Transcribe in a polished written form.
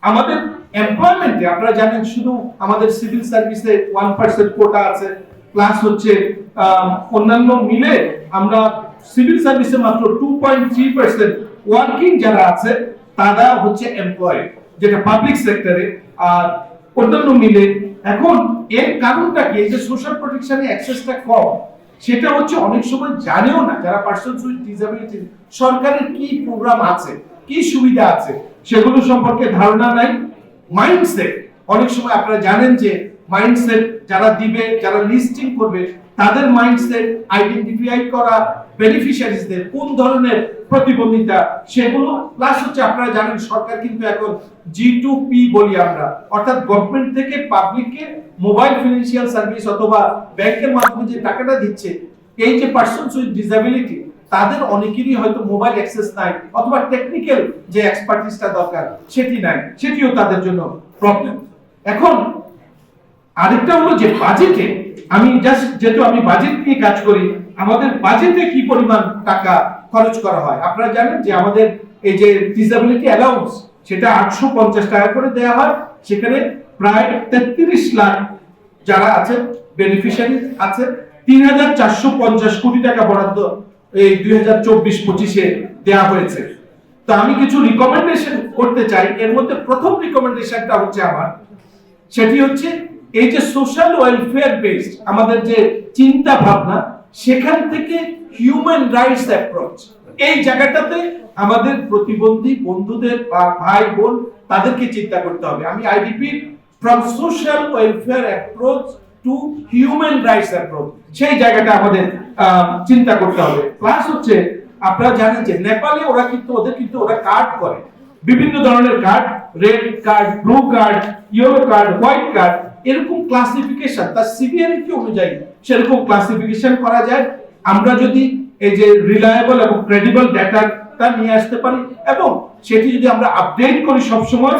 আমাদের এমপ্লয়মেন্টে আপনারা জানেন শুধু আমাদের সিভিল সার্ভিসে 1% কোটা আছে, প্লাস হচ্ছে অন্যান্য মিলে আমরা সিভিল সার্ভিসে মাত্র 2.3% ওয়ার্কিং যারা আছে তারা হচ্ছে এমপ্লয়, যেটা পাবলিক সেক্টরে। আর অন্যান্য মিলে এখন এর কারণটা কি, এই যে সোশ্যাল প্রোটেকশনে অ্যাক্সেসটা কম, সেটা হচ্ছে অনেক সময় জানেও না যারা পার্সনস উইথ ডিসেবিলিটি সরকারের কি প্রোগ্রাম আছে, কি সুবিধা আছে সেগুলো সম্পর্কে ধারণা নাই। মাইন্ডসেট, অনেক সময় আপনারা জানেন যে মাইন্ডসেট যারা দিবে, যারা লিস্টিং করবে, তাদের মাইন্ডসেট আইডেন্টিফাই করা বেনিফিশিয়ারিজদের কোন ধরনের প্রতিবন্ধিতা সেগুলো, প্লাস হচ্ছে আপনারা জানেন সরকার কিন্তু এখন G2P বলি আমরা, অর্থাৎ গভর্নমেন্ট থেকে পাবলিককে মোবাইল ফিনান্সিয়াল সার্ভিস অথবা ব্যাংকের মাধ্যমে যে টাকাটা দিচ্ছে, এই যে পার্সনস উইথ ডিসেবিলিটি তাদের অনেকেরই হয়তো মোবাইল অ্যাক্সেস নাই অথবা টেকনিক্যাল যে এক্সপার্টিসটা দরকার সেটি নাই, সেটিও তাদের জন্য প্রবলেম। এখন আরেকটা হলো যে বাজেটে, আমি জাস্ট যেহেতু আমি বাজেট নিয়ে কাজ করি, আমাদের বাজেটে কি পরিমাণ টাকা খরচ করা হয় আপনারা জানেন যে আমাদের এই যে ডিসেবিলিটি অ্যালাউন্স সেটা 850 টাকা করে দেওয়া হয়, সেখানে প্রায় 33 লাখ যারা আছে বেনিফিশিয়ারি আছে, 3450 কোটি টাকা বরাদ্দ এই 2024-25-এ দেওয়া হয়েছে। তো আমি কিছু রিকমেন্ডেশন করতে চাই। এর মধ্যে প্রথম রিকমেন্ডেশনটা হচ্ছে আমার, সেটি হচ্ছে এই যে সোশ্যাল ওয়েলফেয়ার বেসড আমাদের যে চিন্তা ভাবনা, সেখান থেকে হিউম্যান রাইটস অ্যাপ্রোচ, এই জায়গাটাতে আমাদের প্রতিবন্ধী বন্ধুদের বা ভাই বোন তাদেরকে চিন্তা করতে হবে। আমি IDP from social welfare approach to human rights approach, সেই জায়গাটা আমাদের চিন্তা করতে হবে। প্লাস হচ্ছে আপনারা জানেন যে নেপালে ওদের কিন্তু কার্ড করে, বিভিন্ন ধরনের card, red card, blue card, yellow card, white card, এরকম ক্লাসিফিকেশন তার সিভিয়ারিটি অনুযায়ী সেরকম ক্লাসিফিকেশন করা যায়। আমরা যদি এই যে রিলায়েবল এবং ক্রেডিবল ডাটাটা নিয়ে আসতে পারি এবং সেটি যদি আমরা আপডেট করি সব সময়,